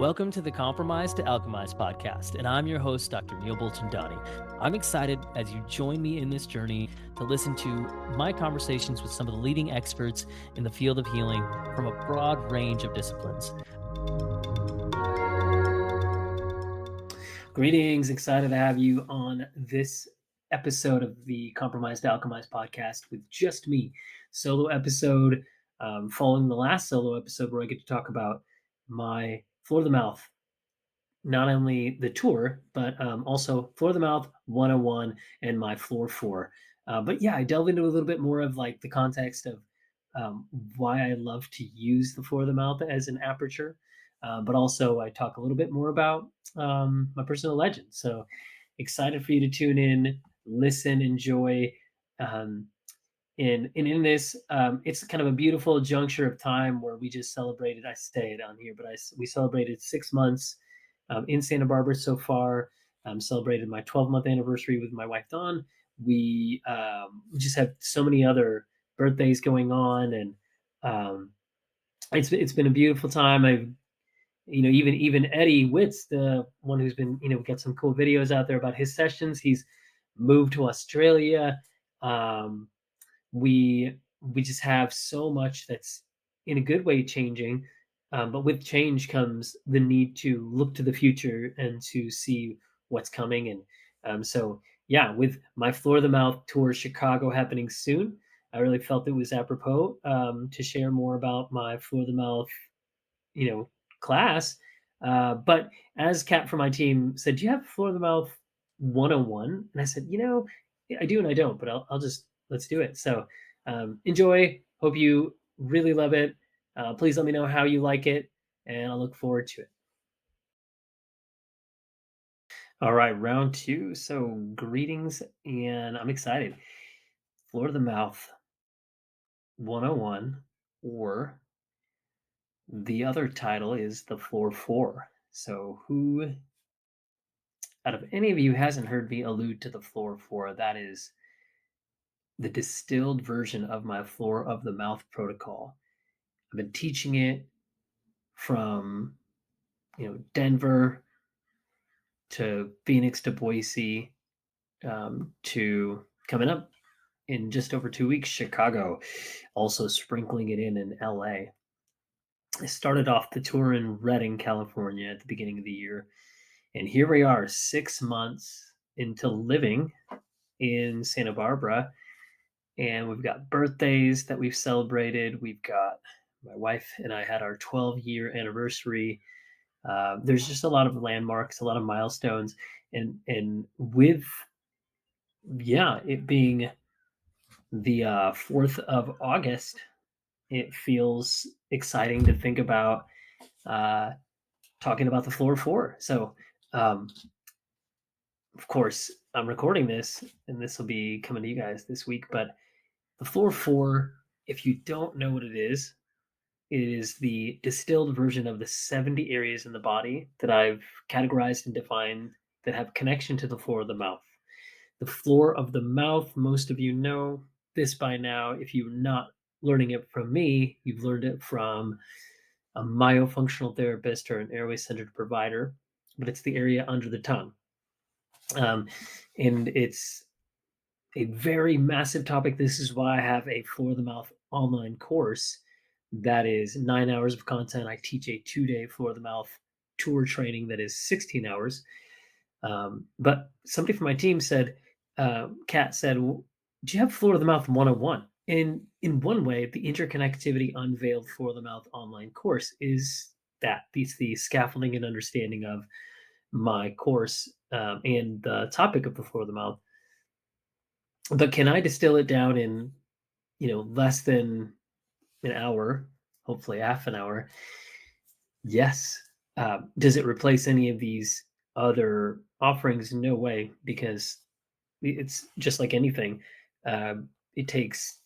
Welcome to the Compromised to Alchemized podcast, and I'm your host, Dr. Neil Bolton-Donnie. I'm excited as you join me in this journey to listen to my conversations with some of the leading experts in the field of healing from a broad range of disciplines. Greetings, excited to have you on this episode of the Compromised to Alchemized podcast with just me. Solo episode, following the last solo episode where I get to talk about my Floor of the Mouth, not only the tour, but also Floor of the Mouth 101 and my Floor 4. But yeah, I delve into a little bit more of like the context of why I love to use the Floor of the Mouth as an aperture. But also I talk a little bit more about my personal legend. So excited for you to tune in, listen, enjoy. And in this, it's kind of a beautiful juncture of time where we just celebrated. I say it on here, but we celebrated 6 months in Santa Barbara so far. Celebrated my 12-month anniversary with my wife Dawn. We just have so many other birthdays going on, and it's been a beautiful time. I've even Eddie Witts, the one who's been got some cool videos out there about his sessions. He's moved to Australia. Um, we just have so much that's in a good way changing, but with change comes the need to look to the future and to see what's coming. And so yeah, with my Floor of the Mouth tour Chicago happening soon, I really felt it was apropos to share more about my Floor of the Mouth class. But as Kat from my team said, do you have Floor of the Mouth 101? And I said, I do and I don't, but I'll just, let's do it. So enjoy. Hope you really love it. Please let me know how you like it, and I'll look forward to it. All right, round two. So greetings, and I'm excited. Floor of the Mouth 101, or the other title is the Floor 4. So who out of any of you hasn't heard me allude to the Floor 4, that is the distilled version of my Floor of the Mouth protocol. I've been teaching it from Denver to Phoenix to Boise, to coming up in just over 2 weeks, Chicago, also sprinkling it in LA. I started off the tour in Redding, California at the beginning of the year. And here we are 6 months into living in Santa Barbara. And we've got birthdays that we've celebrated. We've got, my wife and I had our 12-year anniversary. There's just a lot of landmarks, a lot of milestones. And with, it being the 4th of August, it feels exciting to think about talking about the Floor 4. So, of course, I'm recording this, and this will be coming to you guys this week. But the Floor 4, if you don't know what it is the distilled version of the 70 areas in the body that I've categorized and defined that have connection to the floor of the mouth. The floor of the mouth, most of you know this by now. If you're not learning it from me, you've learned it from a myofunctional therapist or an airway-centered provider, but it's the area under the tongue. And it's a very massive topic. This is why I have a Floor of the Mouth online course that is 9 hours of content. I teach a 2-day Floor of the Mouth tour training that is 16 hours. But somebody from my team said, Kat said, well, do you have Floor of the Mouth 101? And in one way, the Interconnectivity Unveiled Floor of the Mouth online course is that. It's the scaffolding and understanding of my course and the topic of the Floor of the Mouth. But can I distill it down in, less than an hour, hopefully half an hour? Yes. Does it replace any of these other offerings? No way, because it's just like anything. It takes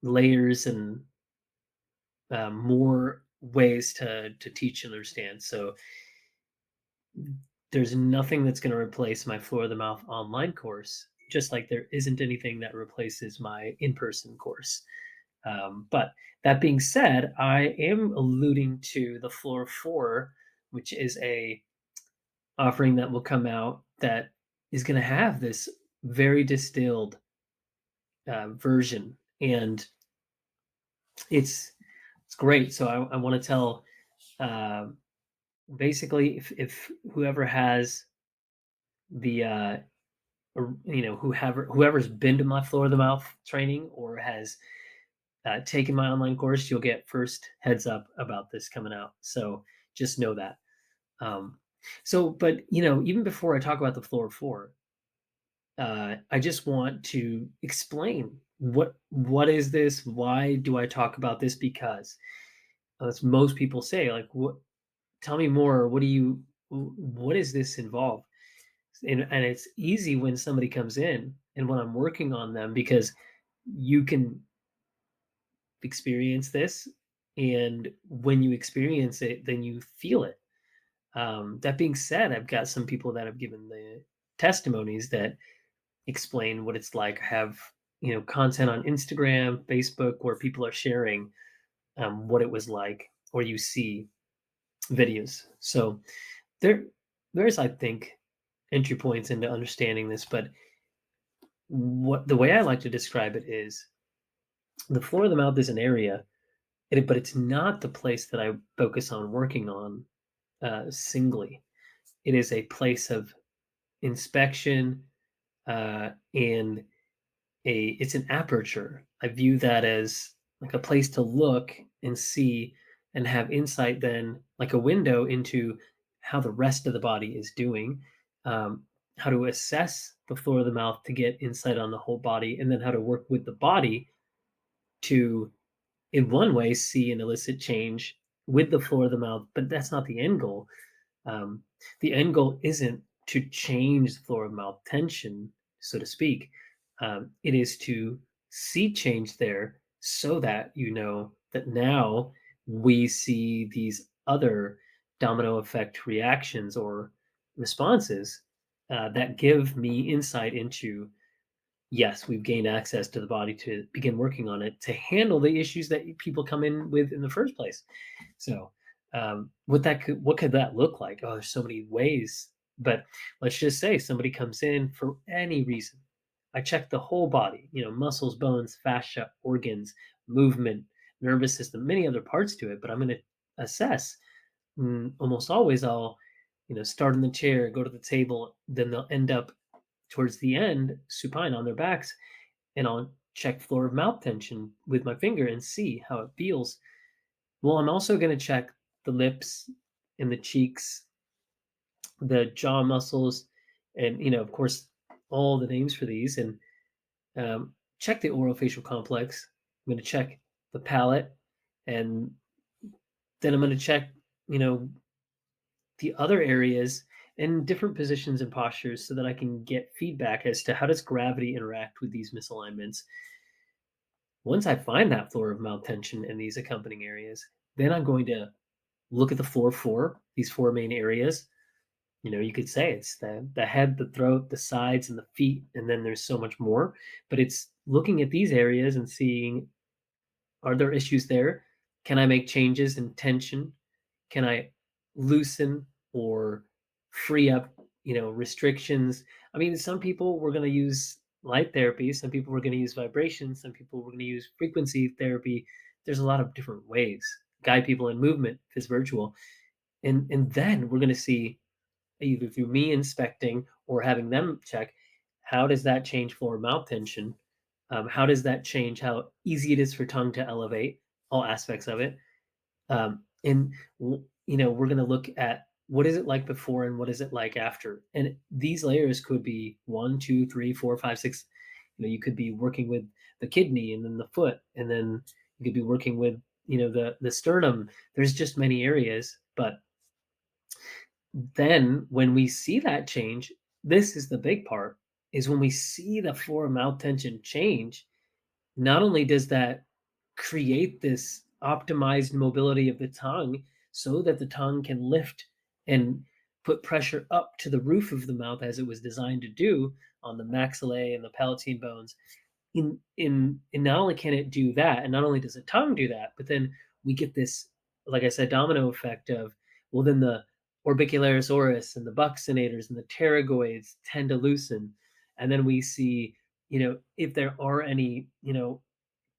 layers and more ways to teach and understand. So there's nothing that's going to replace my Floor of the Mouth online course, just like there isn't anything that replaces my in-person course. But that being said, I am alluding to the Floor 4 which is a offering that will come out that is going to have this very distilled version, and it's it's great. So I want to tell, uh, basically, if whoever has the whoever's been to my floor of the mouth training or has taken my online course, you'll get first heads up about this coming out. So just know that. Um, but even before I talk about the floor four, I just want to explain what is this? Why do I talk about this? Because as most people say, like, what? Tell me more. What does this involve? And it's easy when somebody comes in and when I'm working on them because you can experience this, and when you experience it, then you feel it. That being said, I've got some people that have given the testimonies that explain what it's like. I have content on Instagram, Facebook, where people are sharing what it was like, or you see videos. So there, there's, I think, entry points into understanding this. But what the way I like to describe it is the floor of the mouth is an area, but it's not the place that I focus on working on singly. It is a place of inspection, and it's an aperture. I view that as like a place to look and see and have insight, then like a window into how the rest of the body is doing, um, how to assess the floor of the mouth to get insight on the whole body, and then how to work with the body to, in one way, see and elicit change with the floor of the mouth. But that's not the end goal. um, the end goal isn't to change the floor of mouth tension, so to speak. It is to see change there so that that now we see these other domino effect reactions or responses that give me insight into, yes, we've gained access to the body to begin working on it to handle the issues that people come in with in the first place. So, what could that look like? Oh, there's so many ways. But let's just say somebody comes in for any reason. I check the whole body, muscles, bones, fascia, organs, movement, nervous system, many other parts to it. But I'm going to assess. Almost always, I'll, start in the chair, go to the table, then they'll end up towards the end supine on their backs, and I'll check floor of mouth tension with my finger and see how it feels. Well, I'm also going to check the lips and the cheeks, the jaw muscles, and of course, all the names for these, and check the orofacial complex. I'm going to check the palate, and then I'm going to check, you know, the other areas in different positions and postures so that I can get feedback as to how does gravity interact with these misalignments. Once I find that floor of mouth tension in these accompanying areas, then I'm going to look at the floor four, these four main areas. You could say it's the head, the throat, the sides, and the feet, and then there's so much more. But it's looking at these areas and seeing, are there issues there? Can I make changes in tension? Can I loosen or free up, restrictions? I mean, some people were going to use light therapy, some people were going to use vibration, some people were going to use frequency therapy. There's a lot of different ways. Guide people in movement if it's virtual. And then we're going to see, either through me inspecting or having them check, how does that change floor mouth tension? How does that change how easy it is for tongue to elevate, all aspects of it? And we're going to look at what is it like before and what is it like after. And these layers could be one, two, three, four, five, six. You could be working with the kidney and then the foot, and then you could be working with the sternum. There's just many areas, but then when we see that change, this is the big part, is when we see the floor mouth tension change, not only does that create this optimized mobility of the tongue so that the tongue can lift and put pressure up to the roof of the mouth as it was designed to do on the maxillae and the palatine bones. In not only can it do that, and not only does the tongue do that, but then we get this, like I said, domino effect of, well, then orbicularis oris and the buccinators and the pterygoids tend to loosen. And then we see, if there are any,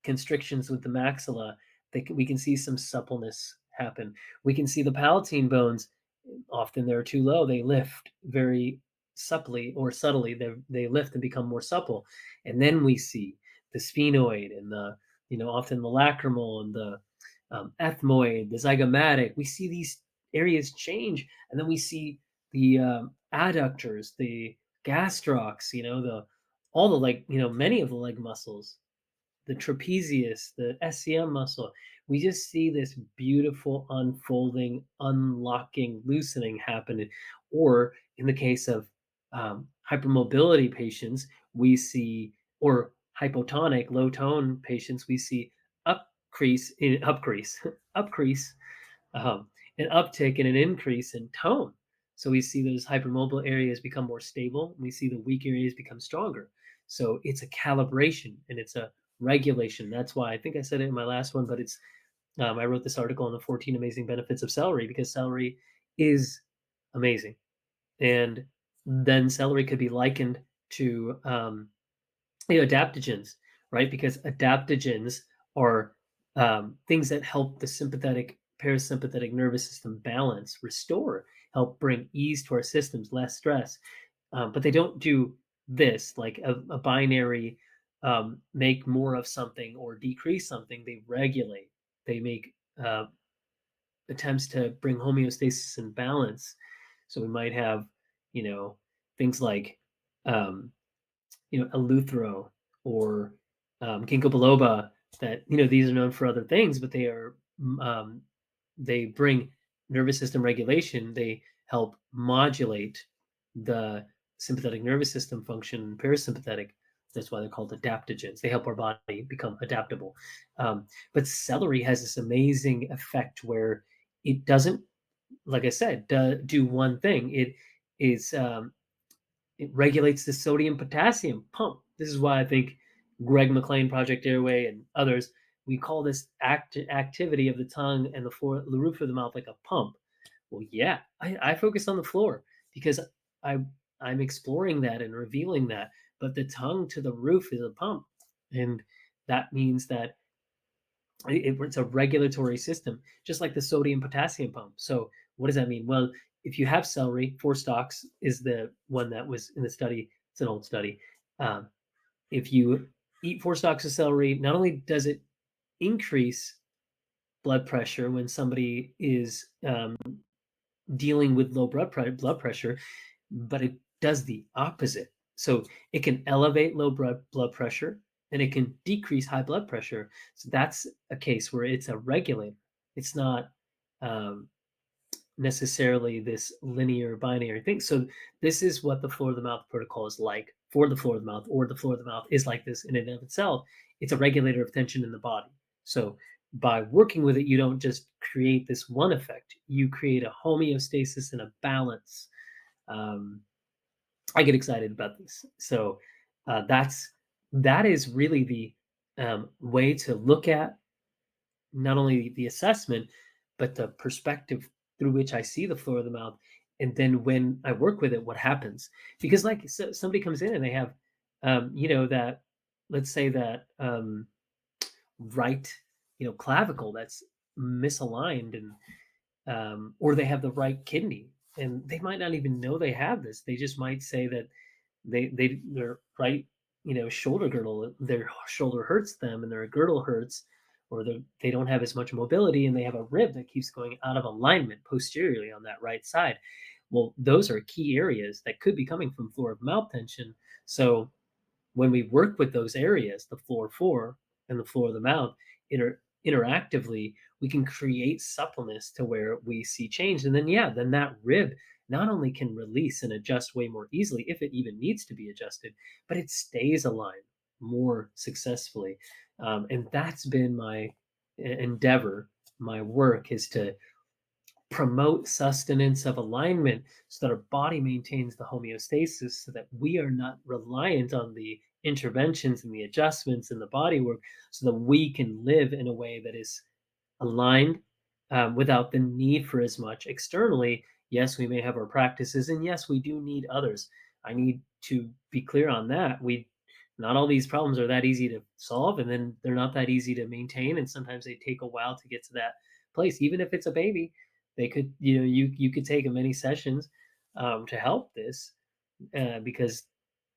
constrictions with the maxilla, we can see some suppleness happen. We can see the palatine bones, often they're too low, they lift very supply or subtly, they lift and become more supple. And then we see the sphenoid and the, often the lacrimal and the ethmoid, the zygomatic. We see these areas change, and then we see the adductors, the gastrocs, the all the leg, many of the leg muscles, the trapezius, the SCM muscle. We just see this beautiful unfolding, unlocking, loosening happening. Or in the case of hypermobility patients, we see, or hypotonic, low tone patients, we see upcrease, upcrease, um, an uptick and an increase in tone. So we see those hypermobile areas become more stable. And we see the weak areas become stronger. So it's a calibration and it's a regulation. That's why I think I said it in my last one, but I wrote this article on the 14 amazing benefits of celery because celery is amazing. And then celery could be likened to adaptogens, right? Because adaptogens are things that help the sympathetic, parasympathetic nervous system balance, restore, help bring ease to our systems, less stress. But they don't do this like a binary make more of something or decrease something. They regulate. They make attempts to bring homeostasis and balance. So we might have, you know, things like um, eleuthero or ginkgo biloba. That these are known for other things, but they bring nervous system regulation. They help modulate the sympathetic nervous system function, parasympathetic. That's why they're called adaptogens. They help our body become adaptable. But celery has this amazing effect where it doesn't, like I said, do one thing. It regulates the sodium potassium pump. This is why I think Greg McLean, Project Airway, and others, we call this activity of the tongue and the roof of the mouth like a pump. Well, yeah, I focus on the floor because I I'm exploring that and revealing that. But the tongue to the roof is a pump, and that means that it's a regulatory system, just like the sodium potassium pump. So what does that mean? Well, if you have celery, 4 stalks is the one that was in the study. It's an old study. Um, if you eat 4 stalks of celery, not only does it increase blood pressure when somebody is dealing with low blood pressure, but it does the opposite. So it can elevate low blood pressure and it can decrease high blood pressure. So that's a case where it's a regulator. It's not um, necessarily this linear binary thing. So this is what the floor of the mouth protocol is like for the floor of the mouth, or the floor of the mouth is like this in and of itself. It's a regulator of tension in the body. So by working with it, you don't just create this one effect, you create a homeostasis and a balance. Um, I get excited about this. So that is really the way to look at not only the assessment, but the perspective through which I see the floor of the mouth. And then when I work with it, what happens? Because like somebody comes in and they have, that, let's say that right, clavicle that's misaligned, and or they have the right kidney, and they might not even know they have this. They just might say that their right, shoulder girdle, their shoulder hurts them, and their girdle hurts, or they don't have as much mobility, and they have a rib that keeps going out of alignment posteriorly on that right side. Well, those are key areas that could be coming from floor of mouth tension. So when we work with those areas, the floor four and the floor of the mouth, interactively, we can create suppleness to where we see change. And then, yeah, then that rib not only can release and adjust way more easily if it even needs to be adjusted, but it stays aligned more successfully. And that's been my endeavor. My work is to promote sustenance of alignment so that our body maintains the homeostasis, so that we are not reliant on the interventions and the adjustments and the body work, so that we can live in a way that is aligned, without the need for as much externally, Yes, we may have our practices, and yes, we do need others. I need to be clear on that. We Not all these problems are that easy to solve, and then they're not that easy to maintain, and sometimes they take a while to get to that place. Even if it's a baby, they could, you could take many sessions to help this, because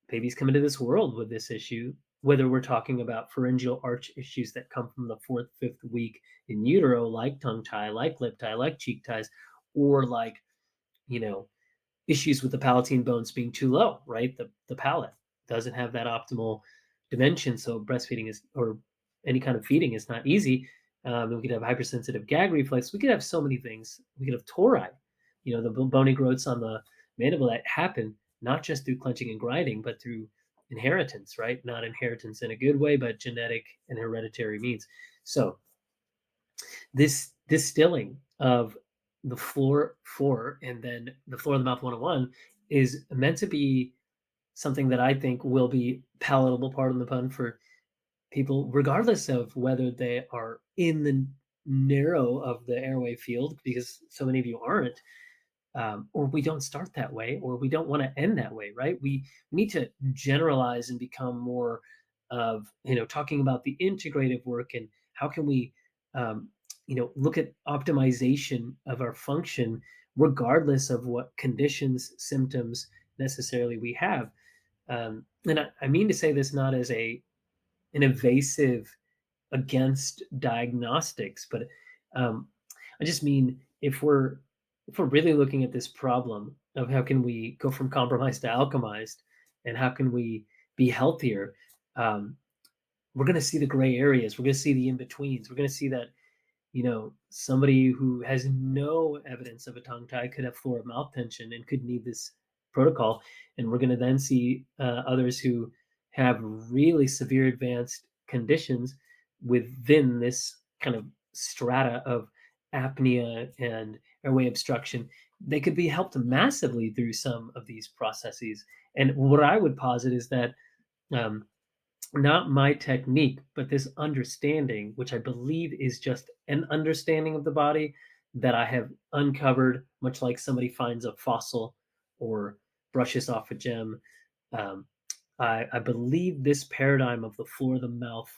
babies come into this world with this issue, whether we're talking about pharyngeal arch issues that come from the fourth, fifth week in utero, like tongue tie, like lip tie, like cheek ties, or like, you know, issues with the palatine bones being too low, right? The palate doesn't have that optimal dimension, so breastfeeding is, or any kind of feeding is not easy. We could have hypersensitive gag reflex. We could have so many things. We could have tori, the bony growths on the mandible that happen not just through clenching and grinding, but through inheritance, right? Not inheritance in a good way, but genetic and hereditary means. So this distilling of the floor four and then the floor of the mouth 101 is meant to be something that I think will be palatable, pardon the pun, for people, regardless of whether they are in the narrow of the airway field, because so many of you aren't, or we don't start that way, or we don't want to end that way, right? We need to generalize and become more of, talking about the integrative work and how can we, look at optimization of our function, regardless of what conditions, symptoms necessarily we have. And I mean to say this not as an evasive against diagnostics, but um, I just mean if we're really looking at this problem of how can we go from compromised to alchemized, and how can we be healthier, um, we're going to see the gray areas. We're going to see the in betweens. We're going to see that somebody who has no evidence of a tongue tie could have floor of mouth tension and could need this protocol. And we're going to then see others who have really severe advanced conditions within this kind of strata of apnea and airway obstruction. They could be helped massively through some of these processes. And what I would posit is that um, not my technique, but this understanding, which I believe is just an understanding of the body that I have uncovered, much like somebody finds a fossil or brushes off a gem. Um, I believe this paradigm of the floor of the mouth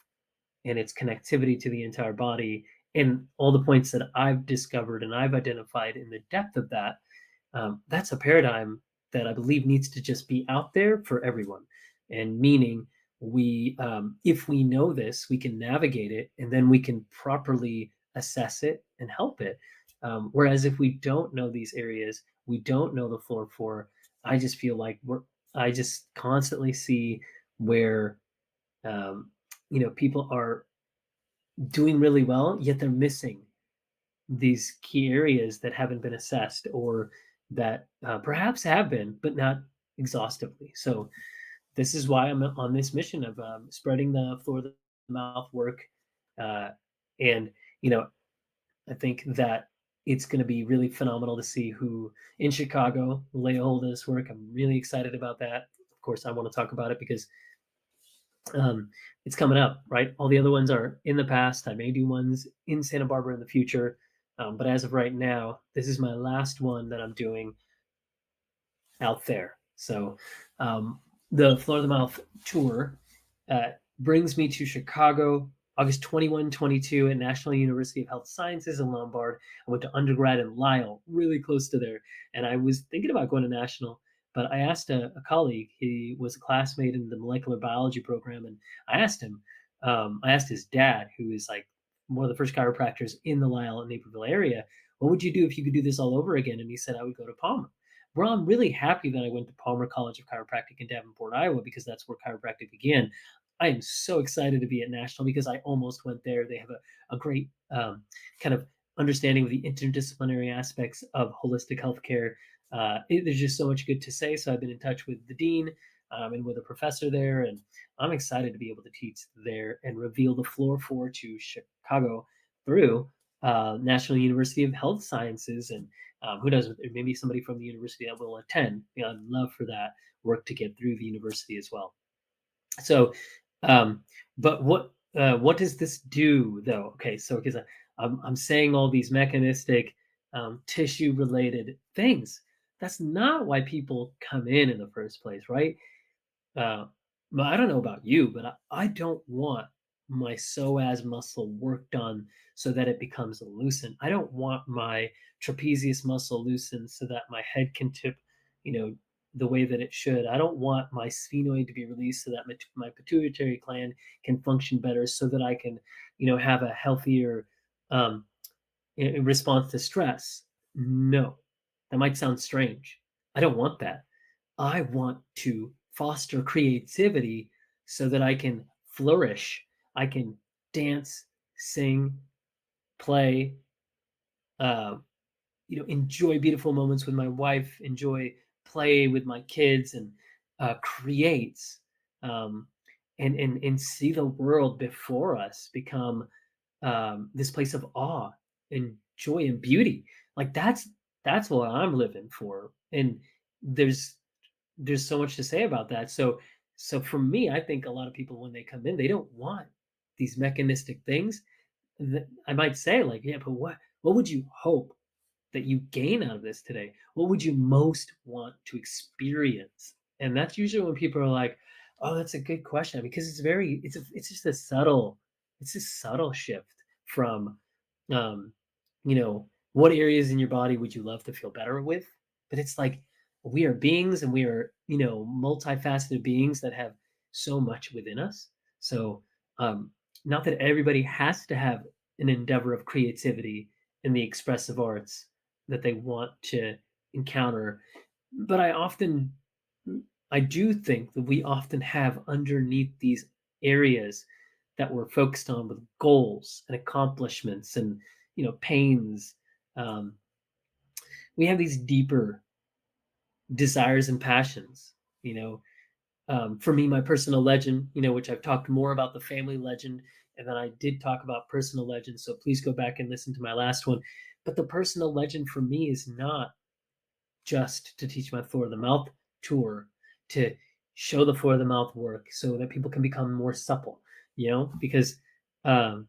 and its connectivity to the entire body, and all the points that I've discovered and I've identified in the depth of that, that's a paradigm that I believe needs to just be out there for everyone. And meaning, if we know this, we can navigate it, and then we can properly assess it and help it. Whereas if we don't know these areas, we don't know the floor for. I just feel like I just constantly see where people are doing really well, yet they're missing these key areas that haven't been assessed, or that perhaps have been, but not exhaustively. So this is why I'm on this mission of spreading the floor of the mouth work. Uh, and, you know, I think that it's going to be really phenomenal to see who in Chicago will lay a hold of this work. I'm really excited about that. Of course, I want to talk about it because um, it's coming up, right? All the other ones are in the past. I may do ones in Santa Barbara in the future, but as of right now, this is my last one that I'm doing out there. So the Floor of the Mouth tour uh, brings me to Chicago, August 21, 22 at National University of Health Sciences in Lombard. I went to undergrad in Lisle, really close to there. And I was thinking about going to National, but I asked a colleague, he was a classmate in the molecular biology program, and I asked him, I asked his dad, who is like one of the first chiropractors in the Lisle and Naperville area, what would you do if you could do this all over again? And he said, I would go to Palmer. Well, I'm really happy that I went to Palmer College of Chiropractic in Davenport, Iowa, because that's where chiropractic began. I am so excited to be at National because I almost went there. They have a great kind of understanding of the interdisciplinary aspects of holistic healthcare. There's just so much good to say. So I've been in touch with the dean and with a professor there, and I'm excited to be able to teach there and reveal the floor for to Chicago through National University of Health Sciences. And who knows, maybe somebody from the university that will attend. I'd love for that work to get through the university as well. So, um, but what does this do though? Okay, so because I'm saying all these mechanistic tissue related things. That's not why people come in the first place, right? Uh, but I don't know about you, but I don't want my psoas muscle worked on so that it becomes loosened. I don't want my trapezius muscle loosened so that my head can tip, you know, the way that it should. I don't want my sphenoid to be released so that my pituitary gland can function better so that I can, have a healthier um, response to stress. No, that might sound strange. I don't want that. I want to foster creativity so that I can flourish. I can dance, sing, play, uh, enjoy beautiful moments with my wife, enjoy play with my kids, and create, um, and see the world before us become this place of awe and joy and beauty. Like that's what I'm living for. And there's there's so much to say about that. So for me, I think a lot of people when they come in, they don't want these mechanistic things. I might say like, yeah, but what would you hope that you gain out of this today? What would you most want to experience? And that's usually when people are like, "Oh, that's a good question," because it's just a subtle shift from, um, what areas in your body would you love to feel better with? But it's like we are beings and we are, multifaceted beings that have so much within us. So, um, not that everybody has to have an endeavor of creativity in the expressive arts that they want to encounter. But I do think that we often have underneath these areas that we're focused on with goals and accomplishments and, pains. Um, we have these deeper desires and passions, you know. For me, my personal legend, which I've talked more about the family legend, and then I did talk about personal legend. So please go back and listen to my last one. But the personal legend for me is not just to teach my floor of the mouth tour, to show the floor of the mouth work so that people can become more supple, because um,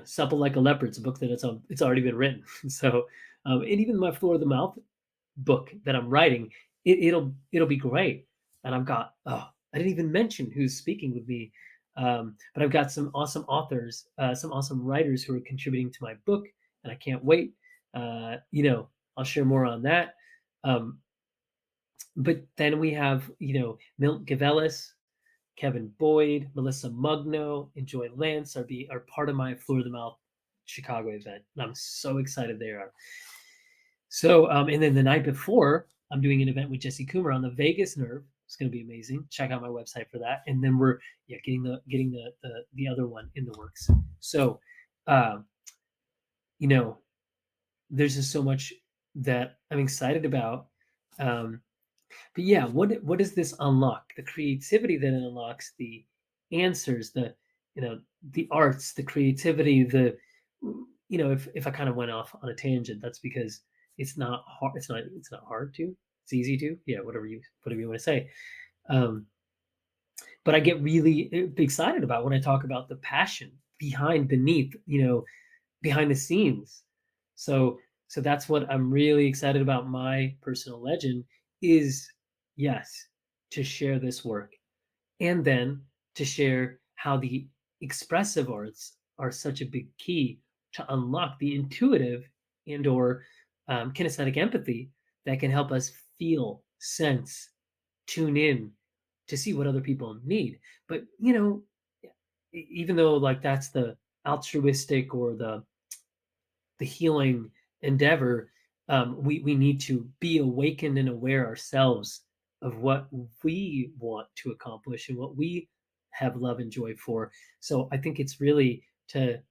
supple like a leopard. It's a book that it's already been written. So, and even my floor of the mouth book that I'm writing, it'll be great. And I didn't even mention who's speaking with me, but I've got some awesome authors, some awesome writers who are contributing to my book, and I can't wait. I'll share more on that. Um, but then we have Milt Gavelis, Kevin Boyd, Melissa Mugno, and Joy Lance are part of my Floor of the Mouth Chicago event, and I'm so excited they are. So, and then the night before, I'm doing an event with Jesse Coomer on the Vegas Nerve. It's going to be amazing. Check out my website for that. And then we're getting the other one in the works. So, uh, you know, there's just so much that I'm excited about. Um, but yeah, what does this unlock? The creativity that it unlocks, the answers, the arts, the creativity, if I kind of went off on a tangent, that's because it's not hard. It's not hard to. It's easy to. Yeah, whatever you want to say. Um, but I get really excited about when I talk about the passion beneath, behind the scenes. So so that's what I'm really excited about. My personal legend is, yes, to share this work, and then to share how the expressive arts are such a big key to unlock the intuitive and or kinesthetic empathy that can help us feel, sense, tune in to see what other people need. But even though like that's the altruistic or the healing endeavor, we need to be awakened and aware ourselves of what we want to accomplish and what we have love and joy for. So I think it's really to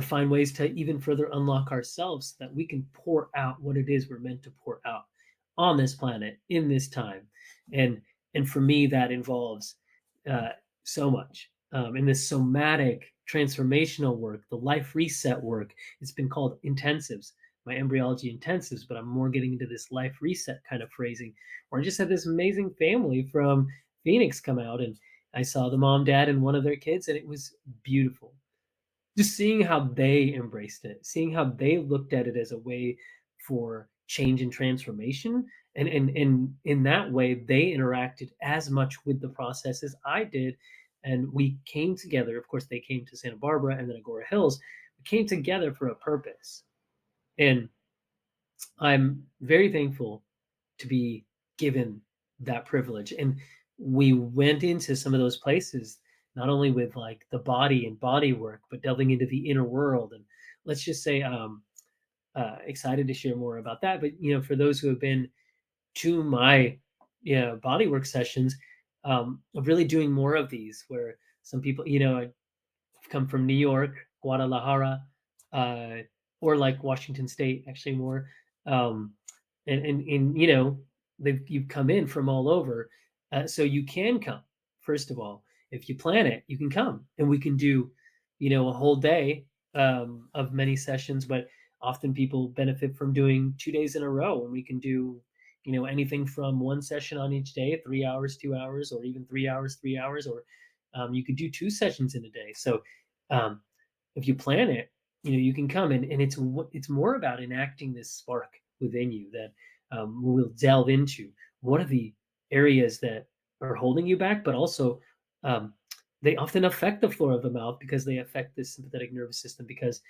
find ways to even further unlock ourselves so that we can pour out what it is we're meant to pour out on this planet in this time. And for me that involves uh, so much in this somatic transformational work, the life reset work. It's been called intensives, my embryology intensives, but I'm more getting into this life reset kind of phrasing, where I just had this amazing family from Phoenix come out, and I saw the mom, dad, and one of their kids, and it was beautiful. just seeing how they embraced it, seeing how they looked at it as a way for change and transformation, and in that way, they interacted as much with the process as I did, and we came together. Of course, they came to Santa Barbara and then Agora Hills. We came together for a purpose, and I'm very thankful to be given that privilege. And we went into some of those places not only with like the body and body work, but delving into the inner world. And let's just say, excited to share more about that. But for those who have been to my body work sessions, of really doing more of these, where some people, come from New York, Guadalajara, uh, or like Washington State, actually more. Um, and you've come in from all over, so you can come. First of all, if you plan it, you can come, and we can do, a whole day of many sessions. But often people benefit from doing 2 days in a row, and we can do, anything from one session on each day, 3 hours, 2 hours, or even 3 hours, 3 hours, or you could do two sessions in a day. So um, if you plan it, you can come, and it's more about enacting this spark within you that we'll delve into. What are the areas that are holding you back, but also um, they often affect the floor of the mouth because they affect the sympathetic nervous system, because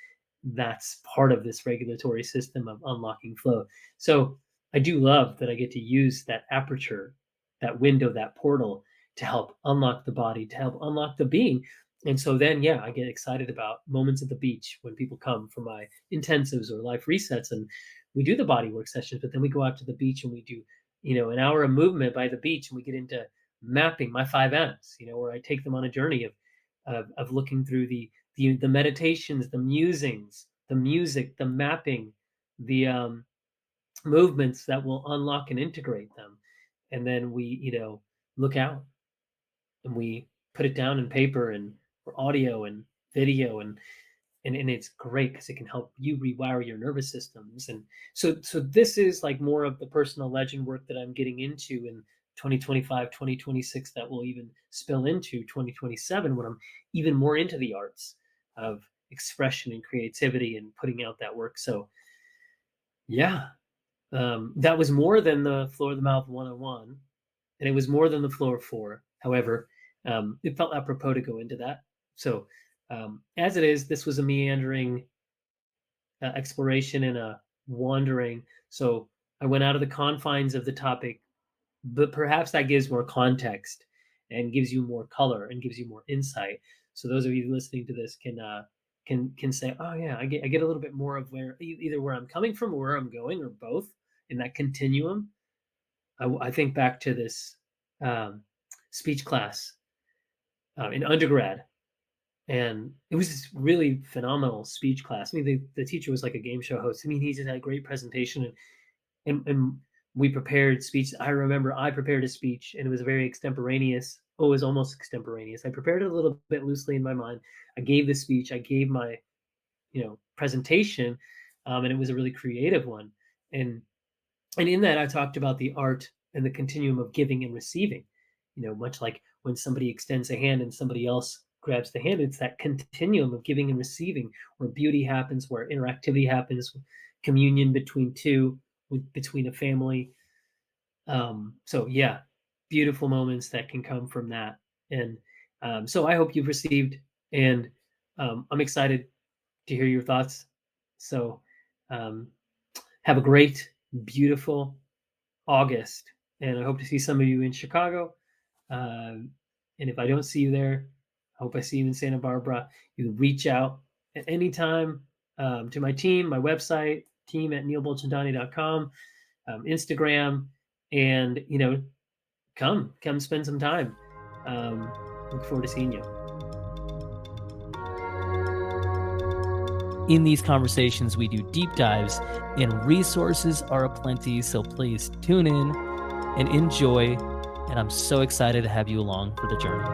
that's part of this regulatory system of unlocking flow. So I do love that I get to use that aperture, that window, that portal to help unlock the body, to help unlock the being. And so then, yeah, I get excited about moments at the beach when people come for my intensives or life resets, and we do the body work sessions. But then we go out to the beach and we do, an hour of movement by the beach, and we get into mapping my 5 M's, where I take them on a journey of looking through the meditations, the musings, the music, the mapping, the movements that will unlock and integrate them. And then we, look out and we put it down in paper and or audio and video, and it's great because it can help you rewire your nervous systems. And so this is like more of the personal legend work that I'm getting into in 2025, 2026, that will even spill into 2027 when I'm even more into the arts of expression and creativity and putting out that work. So yeah, that was more than the floor of the mouth 101, and it was more than the floor 4. However, it felt apropos to go into that. So, as it is, this was a meandering exploration and a wandering. So, I went out of the confines of the topic, but perhaps that gives more context and gives you more color and gives you more insight. So, those of you listening to this can say, "Oh yeah, I get a little bit more of where either where I'm coming from or where I'm going, or both in that continuum." I think back to this um, speech class in undergrad, and it was this really phenomenal speech class. I mean, the teacher was like a game show host. I mean, he just had a great presentation, and we prepared speech. I remember I prepared a speech, and it was very extemporaneous. Oh, it was almost extemporaneous. I prepared it a little bit loosely in my mind. I gave the speech. I gave my presentation, and it was a really creative one. And in that, I talked about the art and the continuum of giving and receiving. Much like when somebody extends a hand and somebody else grabs the hand, it's that continuum of giving and receiving where beauty happens, where interactivity happens, communion between two, between a family. So yeah, beautiful moments that can come from that. And so I hope you've received, and I'm excited to hear your thoughts. So um, have a great, beautiful August, and I hope to see some of you in Chicago. And if I don't see you there, I hope I see you in Santa Barbara. You can reach out at any time to my team, my website, team@neilbolchandani.com, Instagram, and come spend some time. Look forward to seeing you. In these conversations, we do deep dives, and resources are aplenty, so please tune in and enjoy. And I'm so excited to have you along for the journey.